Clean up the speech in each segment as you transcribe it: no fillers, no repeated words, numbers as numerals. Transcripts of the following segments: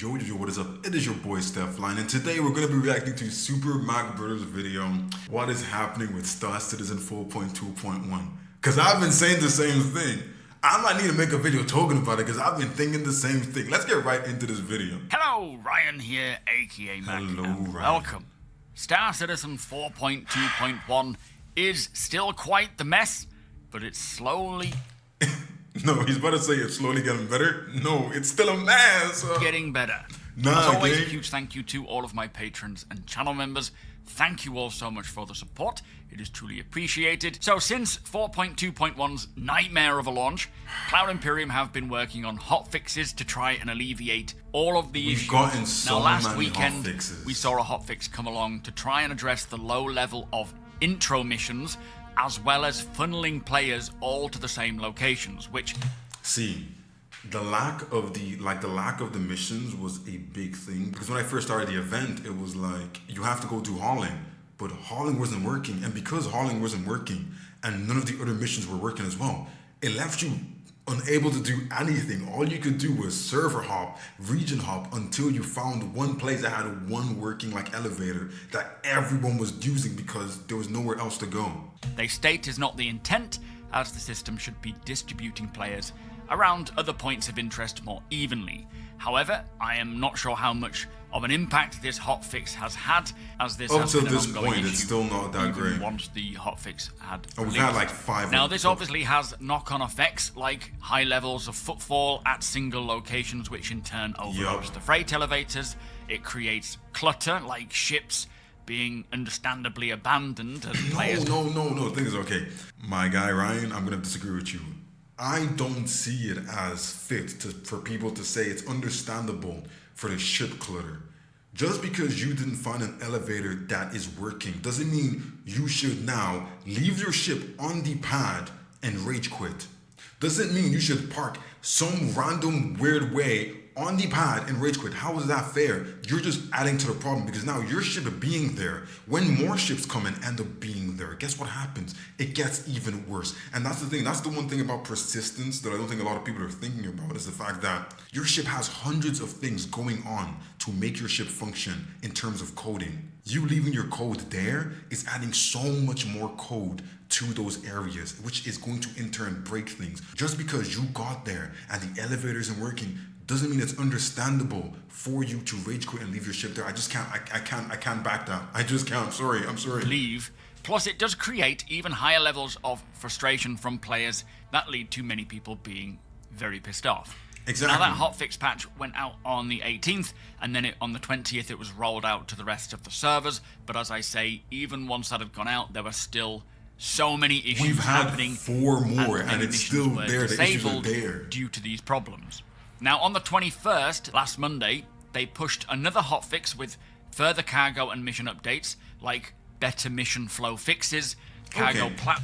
Yo, what is up? It is your boy Stephlyon, and today we're going to be reacting to Super Mac Brothers video, what is happening with Star Citizen 4.2.1. Because I've been saying the same thing. I might need to make a video talking about it because I've been thinking the same thing. Let's get right into this video. Hello, Ryan here, aka Mac. Hello, and Ryan. welcome. Star Citizen 4.2.1 is still quite the mess, but it's slowly No, he's about to say it's slowly getting better. No, it's still a mess. getting better. Nah, As always, gang. a huge thank you to all of my patrons and channel members. Thank you all so much for the support. It is truly appreciated. So since 4.2.1's nightmare of a launch, Cloud Imperium have been working on hotfixes to try and alleviate all of the issues. Gotten so now, last many weekend, hotfixes. we saw a hotfix come along to try and address the low level of intro missions, as well as funneling players all to the same locations, which See, the lack of the missions was a big thing because when I first started the event, it was like you have to go do hauling, but hauling wasn't working, and because hauling wasn't working and none of the other missions were working as well, it left you unable to do anything. All you could do was server hop, region hop until you found one place that had one working elevator that everyone was using because there was nowhere else to go. they state is not the intent, as the system should be distributing players around other points of interest more evenly. However, I am not sure how much of an impact this hotfix has had, as this Up has till been an this ongoing point, issue it's still not that even great. once the hotfix had And we've released. had like 5. Now, this obviously has knock-on effects like high levels of footfall at single locations, which in turn overloads the freight elevators. It creates clutter, like ships being understandably abandoned as players. No. The thing is, okay, my guy Ryan, I'm gonna disagree with you. I don't see it as fit for people to say it's understandable for the ship clutter. Just because you didn't find an elevator that is working doesn't mean you should now leave your ship on the pad and rage quit. Doesn't mean you should park some random weird way on the pad and rage quit. How is that fair? You're just adding to the problem because now your ship being there, when more ships come and end up being there, guess what happens? It gets even worse. And that's the thing. That's the one thing about persistence that I don't think a lot of people are thinking about, is the fact that your ship has hundreds of things going on to make your ship function in terms of coding. You leaving your code there is adding so much more code to those areas, which is going to in turn break things. Just because you got there and the elevator isn't working doesn't mean it's understandable for you to rage quit and leave your ship there. I just can't. I can't back that. I just can't. I'm sorry. Leave. Plus, it does create even higher levels of frustration from players that lead to many people being very pissed off. Exactly. Now, that hotfix patch went out on the 18th, and then on the 20th it was rolled out to the rest of the servers. But as I say, even once that had gone out, there were still so many issues We've had happening. 4 more, and many it's missions still were there. The issues are disabled there. due to these problems. Now, on the 21st, last Monday, they pushed another hotfix with further cargo and mission updates, like better mission flow fixes, cargo Okay.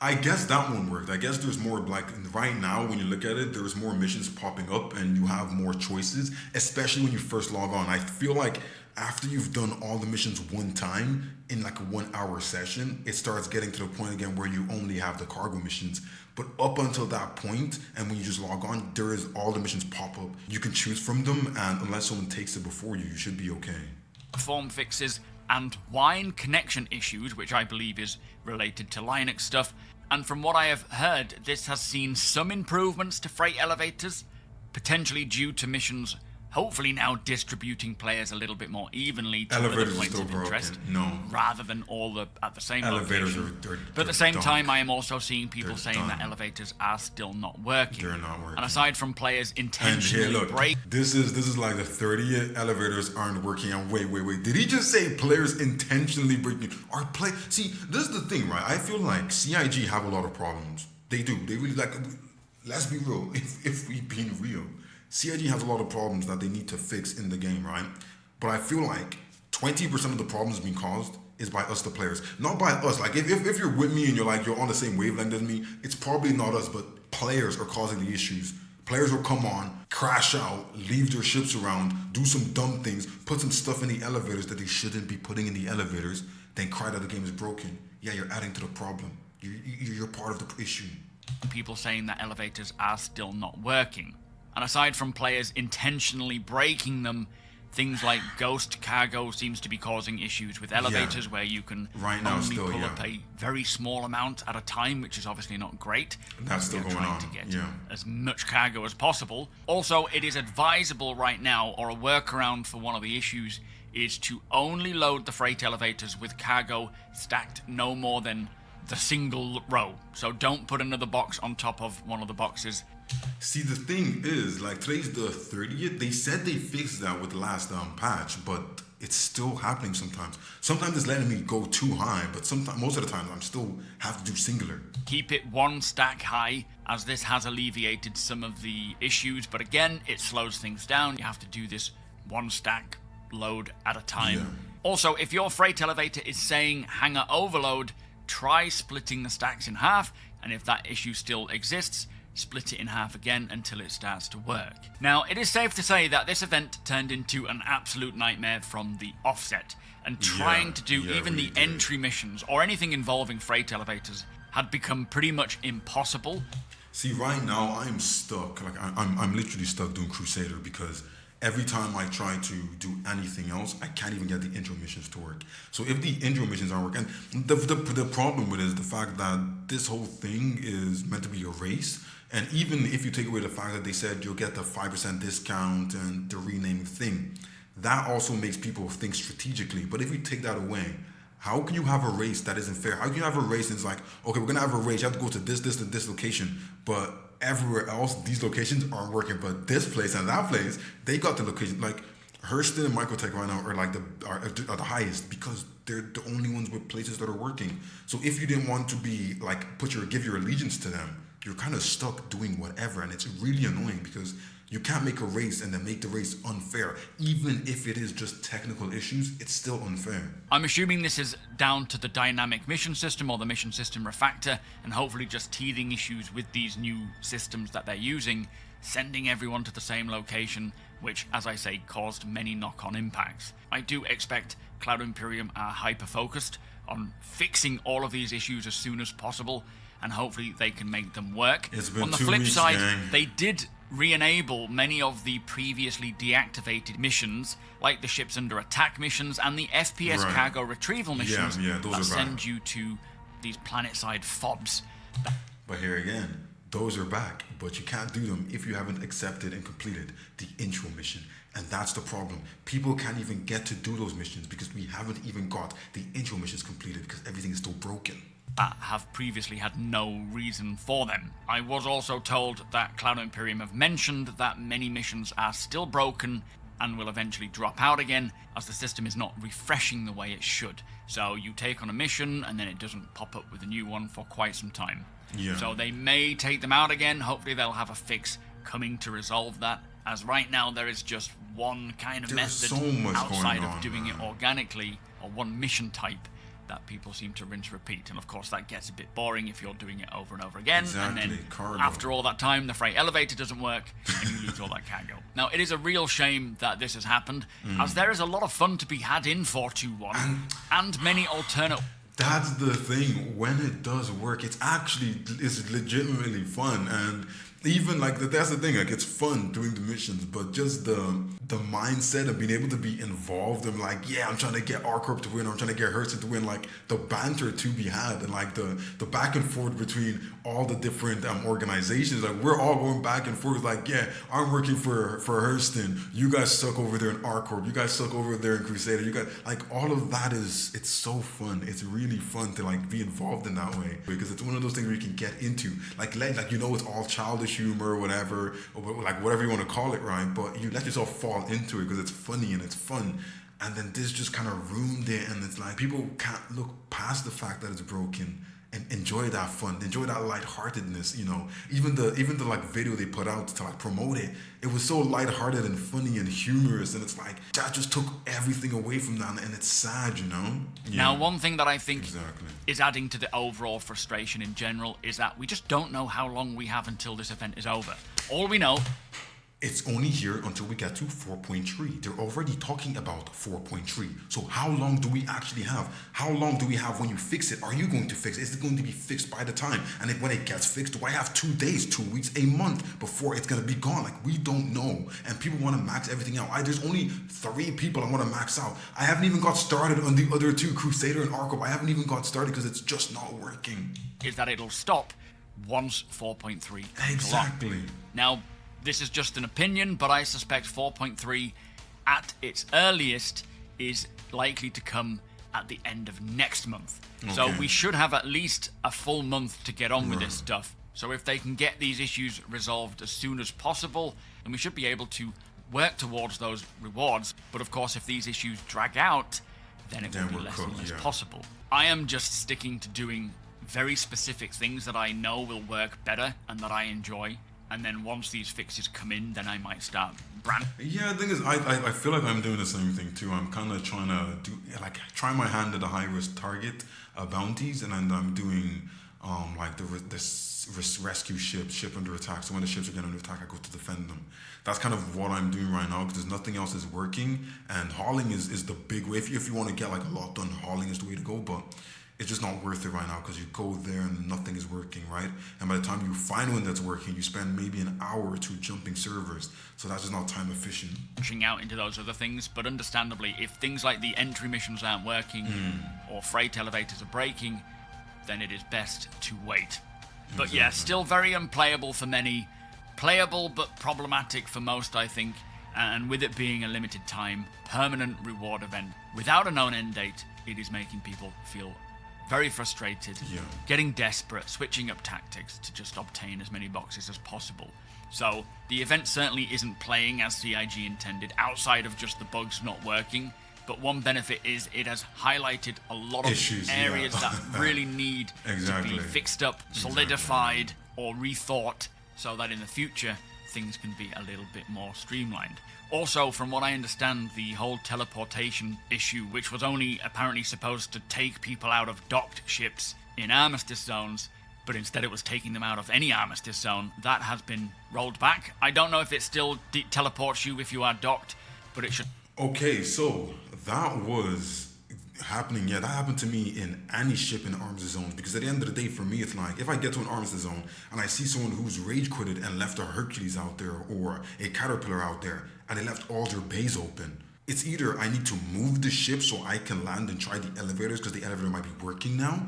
I guess that one worked. I guess there's more, right now when you look at it, there's more missions popping up and you have more choices, especially when you first log on. I feel like after you've done all the missions one time in a 1 hour session, it starts getting to the point again where you only have the cargo missions. But up until that point, and when you just log on, there is all the missions pop up. You can choose from them, and unless someone takes it before you, you should be okay. Form fixes and wine connection issues, which I believe is related to Linux stuff. And from what I have heard, this has seen some improvements to freight elevators, potentially due to missions hopefully now distributing players a little bit more evenly to other Elevators are points still of broken. interest, No. rather than all at the same Elevators location. are But at the same done. time, I am also seeing people They're saying that done. elevators are still not working. They're not working. And aside from players And intentionally here, look, break, this is like the 30th elevators aren't working. And wait. Did he just say players intentionally breaking? See, this is the thing, right? I feel like CIG have a lot of problems. They do. They really let's be real. If we being real, CIG has a lot of problems that they need to fix in the game, right? But I feel like 20% of the problems being caused is by us, the players. Not by us. Like, if you're with me and you're on the same wavelength as me, it's probably not us, but players are causing the issues. Players will come on, crash out, leave their ships around, do some dumb things, put some stuff in the elevators that they shouldn't be putting in the elevators, then cry that the game is broken. Yeah, you're adding to the problem. You're part of the issue. people saying that elevators are still not working. And aside from players intentionally breaking them, things like ghost cargo seems to be causing issues with elevators where you can right now only still, pull up a very small amount at a time, which is obviously not great. That's still going trying on. to get Yeah. as much cargo as possible. Also, it is advisable right now, or a workaround for one of the issues, is to only load the freight elevators with cargo stacked no more than the single row. So don't put another box on top of one of the boxes. See, the thing is, like, today's the 30th. They said they fixed that with the last patch, but it's still happening sometimes. Sometimes it's letting me go too high, but sometimes, most of the time, I'm still have to do singular. Keep it one stack high, as this has alleviated some of the issues, but again, it slows things down. You have to do this one stack load at a time. Yeah. Also, if your freight elevator is saying hangar overload, try splitting the stacks in half, and if that issue still exists, split it in half again until it starts to work. Now, it is safe to say that this event turned into an absolute nightmare from the offset, and trying to do even the entry missions or anything involving freight elevators had become pretty much impossible. See, right now I'm stuck. Like I'm literally stuck doing Crusader because every time I try to do anything else, I can't even get the intro missions to work. So if the intro missions aren't working, the problem with it is the fact that this whole thing is meant to be a race. And even if you take away the fact that they said you'll get the 5% discount and the rename thing, that also makes people think strategically. But if you take that away, how can you have a race that isn't fair? How can you have a race that's like, okay, we're gonna have a race, you have to go to this, and this location, but everywhere else, these locations aren't working, but this place and that place, they got the location. Like Hurston and Microtech right now are like are the highest because they're the only ones with places that are working. So if you didn't want to be like give your allegiance to them, you're kind of stuck doing whatever, and it's really annoying because you can't make a race and then make the race unfair. Even if it is just technical issues, it's still unfair. I'm assuming this is down to the dynamic mission system or the mission system refactor, and hopefully just teething issues with these new systems that they're using, sending everyone to the same location, which, as I say, caused many knock-on impacts. I do expect Cloud Imperium are hyper-focused on fixing all of these issues as soon as possible, and hopefully they can make them work. It's been On the 2 flip weeks, side, gang. they did re-enable many of the previously deactivated missions, like the ships under attack missions and the FPS Right. cargo retrieval missions Yeah, those that are send back. you to these planet-side fobs. But here again, those are back, but you can't do them if you haven't accepted and completed the intro mission. And that's the problem. People can't even get to do those missions because we haven't even got the intro missions completed because everything is still broken. That have previously had no reason for them. I was also told that Cloud Imperium have mentioned that many missions are still broken and will eventually drop out again, as the system is not refreshing the way it should. So you take on a mission and then it doesn't pop up with a new one for quite some time. Yeah. So they may take them out again. Hopefully they'll have a fix coming to resolve that, as right now there is just one kind of There's method so much outside going of on, doing it man. organically, or one mission type that people seem to rinse repeat. And of course that gets a bit boring if you're doing it over and over again. Exactly, And then cargo. after all that time, the freight elevator doesn't work and you lose all that cargo. Now, it is a real shame that this has happened, as there is a lot of fun to be had in 421 and many alternate... That's the thing. When it does work, it's legitimately fun, and even like that's the thing. Like it's fun doing the missions, but just the mindset of being able to be involved and like, yeah, I'm trying to get R-Corp to win, or I'm trying to get Hurston to win. Like the banter to be had, and like the back and forth between all the different organizations. Like we're all going back and forth. Like, yeah, I'm working for Hurston. You guys suck over there in R-Corp. You guys suck over there in Crusader. You guys like all of that it's so fun. It's really fun to like be involved in that way because it's one of those things where you can get into like it's all childish humor or whatever, or like whatever you want to call it, right? But you let yourself fall into it because it's funny and it's fun. And then this just kind of ruined it, and it's like people can't look past the fact that it's broken and enjoy that fun, enjoy that lightheartedness, you know. Even the like video they put out to like promote it, it was so lighthearted and funny and humorous, and it's like that just took everything away from that, and it's sad, you know. Now, one thing that I think Exactly. is adding to the overall frustration in general is that we just don't know how long we have until this event is over. All we know It's only here until we get to 4.3. They're already talking about 4.3. So how long do we actually have? How long do we have when you fix it? Are you going to fix it? Is it going to be fixed by the time? And if when it gets fixed, do I have 2 days, 2 weeks, a month before it's going to be gone? Like, we don't know. And people want to max everything out. There's only 3 people I want to max out. I haven't even got started on the other 2, Crusader and Arco. I haven't even got started because it's just not working. Is that it'll stop once 4.3 comes Exactly. along. Now, this is just an opinion, but I suspect 4.3 at its earliest is likely to come at the end of next month. Okay. So we should have at least a full month to get on with this stuff. So if they can get these issues resolved as soon as possible, then we should be able to work towards those rewards. But of course, if these issues drag out, then it will be less and less possible. I am just sticking to doing very specific things that I know will work better and that I enjoy. And then once these fixes come in, then I might start Yeah, the thing is, I feel like I'm doing the same thing too. I'm kind of trying to try my hand at the high risk target bounties, and then I'm doing like the rescue ship under attack. So when the ships are getting under attack, I go to defend them. That's kind of what I'm doing right now because nothing else is working, and hauling is the big way. If you want to get like a lot done, hauling is the way to go, but it's just not worth it right now because you go there and nothing is working, right? And by the time you find one that's working, you spend maybe an hour or 2 jumping servers. So that's just not time efficient. Pushing out into those other things, but understandably, if things like the entry missions aren't working or freight elevators are breaking, then it is best to wait. But yeah, still very unplayable for many. Playable but problematic for most, I think. And with it being a limited time, permanent reward event without a known end date, it is making people feel very frustrated, getting desperate, switching up tactics to just obtain as many boxes as possible. So the event certainly isn't playing as CIG intended, outside of just the bugs not working. But one benefit is it has highlighted a lot of issues, areas that really need to be fixed up, solidified, or rethought, so that in the future things can be a little bit more streamlined. Also, from what I understand, the whole teleportation issue, which was only apparently supposed to take people out of docked ships in armistice zones, but instead it was taking them out of any armistice zone, that has been rolled back. I don't know if it still teleports you if you are docked, but it should. Okay, so that was happening. Yeah, that happened to me in any ship in armistice zones, because at the end of the day, for me, it's like if I get to an armistice zone and I see someone who's rage quitted and left a Hercules out there or a Caterpillar out there and they left all their bays open, it's either I need to move the ship so I can land and try the elevators because the elevator might be working now,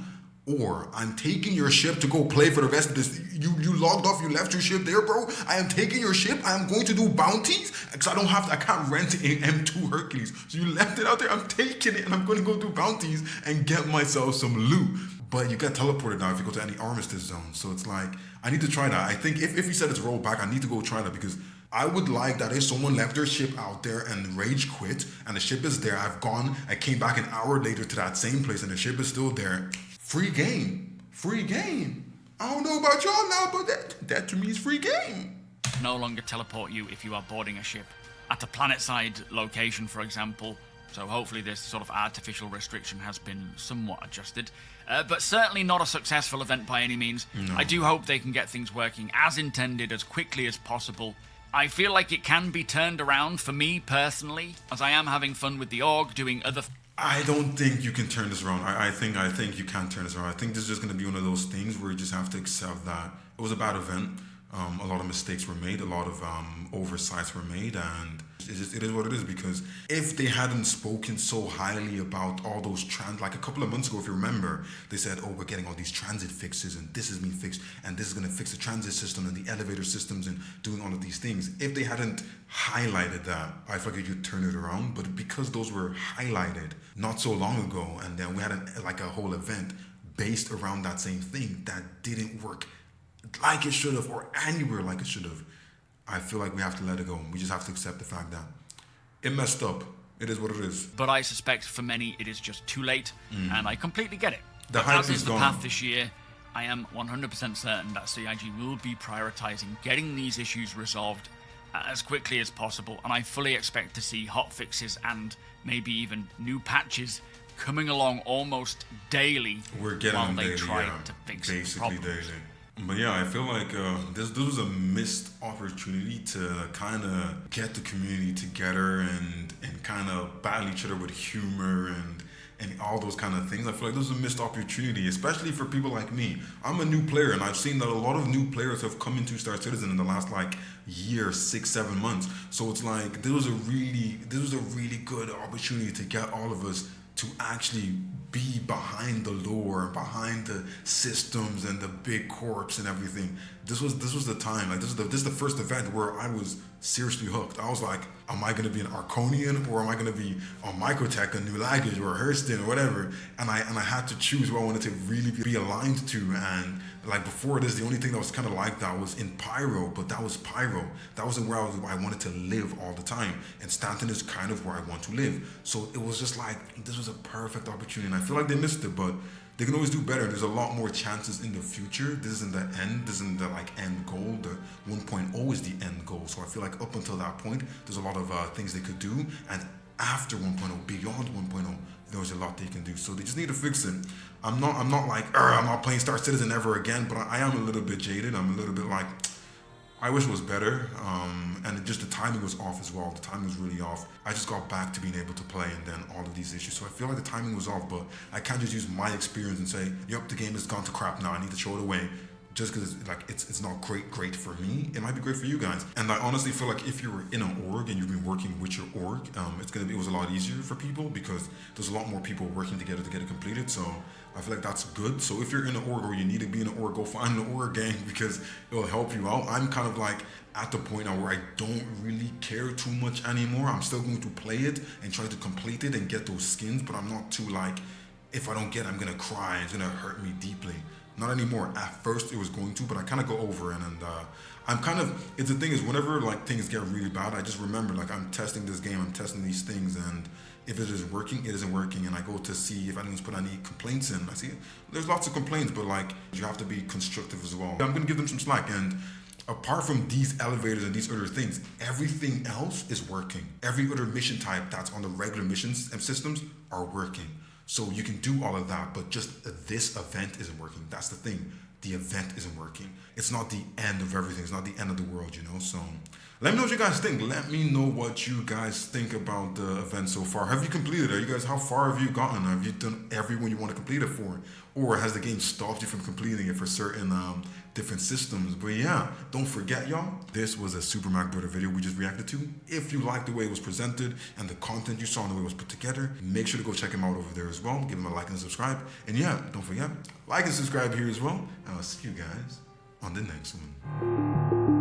or I'm taking your ship to go play for the rest of this. You logged off, you left your ship there, bro. I am taking your ship. I am going to do bounties because I can't rent an M2 Hercules. So you left it out there. I'm taking it and I'm going to go do bounties and get myself some loot. But you get teleported now if you go to any armistice zone. So it's like, I need to try that. I think if he said it's rolled back, I need to go try that, because I would like that if someone left their ship out there and rage quit and the ship is there, I came back an hour later to that same place and the ship is still there. Free game. Free game. I don't know about y'all now, but that to me is free game. No longer teleport you if you are boarding a ship at a planet-side location, for example. So hopefully this sort of artificial restriction has been somewhat adjusted. But certainly not a successful event by any means. No. I do hope they can get things working as intended as quickly as possible. I feel like it can be turned around for me personally, as I am having fun with the org, doing other. I don't think you can turn this around. I think you can't turn this around. I think this is just going to be one of those things where you just have to accept that it was a bad event. A lot of mistakes were made, a lot of oversights were made, and it is what it is. Because if they hadn't spoken so highly about all those like a couple of months ago, if you remember, they said, oh, we're getting all these transit fixes and this is being fixed and this is going to fix the transit system and the elevator systems and doing all of these things. If they hadn't highlighted that, I figured you'd turn it around. But because those were highlighted not so long ago, and then we had a whole event based around that same thing that didn't work like it should have, or anywhere like it should have, I feel like we have to let it go. We just have to accept the fact that it messed up. It is what it is. But I suspect for many it is just too late, and I completely get it. The hype is the path this year. I am 100% certain that CIG will be prioritizing getting these issues resolved as quickly as possible, and I fully expect to see hot fixes and maybe even new patches coming along almost daily. We're getting while them they daily, try to fix basically problems. daily. But yeah, I feel like this was a missed opportunity to kind of get the community together and kind of battle each other with humor and all those kind of things. I feel like this was a missed opportunity, especially for people like me. I'm a new player, and I've seen that a lot of new players have come into Star Citizen in the last like year, 6, 7 months. So it's like this was a really good opportunity to get all of us to actually be behind the lore, behind the systems and the big corps and everything. This was the time. Like this is the first event where I was seriously hooked. I was like, am I gonna be an Arconian or am I gonna be a Microtech, a New Language, or a Hurston or whatever? And I had to choose who I wanted to really be aligned to. And like before this, the only thing that was kind of like that was in Pyro, but that was Pyro. That wasn't where I wanted to live all the time. And Stanton is kind of where I want to live. So it was just like this was a perfect opportunity. And I feel like they missed it, but they can always do better. There's a lot more chances in the future. This isn't the end. This isn't the like end goal. The 1.0 is the end goal. So I feel like up until that point, there's a lot of things they could do. And after 1.0, beyond 1.0, there was a lot they can do. So they just need to fix it. I'm not like, I'm not playing Star Citizen ever again. But I am a little bit jaded. I'm a little bit like, I wish it was better, and just the timing was off as well. The timing was really off. I just got back to being able to play, and then all of these issues. So I feel like the timing was off, but I can't just use my experience and say, "Yep, the game has gone to crap now. I need to throw it away." Just because it's not great for me. It might be great for you guys. And I honestly feel like if you're in an org and you've been working with your org, it was a lot easier for people because there's a lot more people working together to get it completed. So I feel like that's good. So if you're in an org or you need to be in an org, go find an org gang because it'll help you out. I'm kind of like at the point now where I don't really care too much anymore. I'm still going to play it and try to complete it and get those skins, but I'm not too like, if I don't get it, I'm gonna cry. It's gonna hurt me deeply. Not anymore. At first, it was going to, but I kind of go over it, and I'm kind of. It's the thing is, whenever like things get really bad, I just remember like I'm testing this game, I'm testing these things, and if it is working, it isn't working, and I go to see if anyone's put any complaints in. I see there's lots of complaints, but like you have to be constructive as well. I'm gonna give them some slack, and apart from these elevators and these other things, everything else is working. Every other mission type that's on the regular missions and systems are working. So you can do all of that, but just this event isn't working. That's the thing. The event isn't working. It's not the end of everything. It's not the end of the world, you know? So let me know what you guys think. Let me know what you guys think about the event so far. Have you completed it? Are you guys, how far have you gotten? Have you done everyone you want to complete it for? Or has the game stopped you from completing it for certain different systems? But yeah, don't forget, y'all, this was a Super Mac Brother video we just reacted to. If you liked the way it was presented and the content you saw and the way it was put together, make sure to go check him out over there as well. Give him a like and subscribe. And yeah, don't forget, like and subscribe here as well. And I'll see you guys on the next one.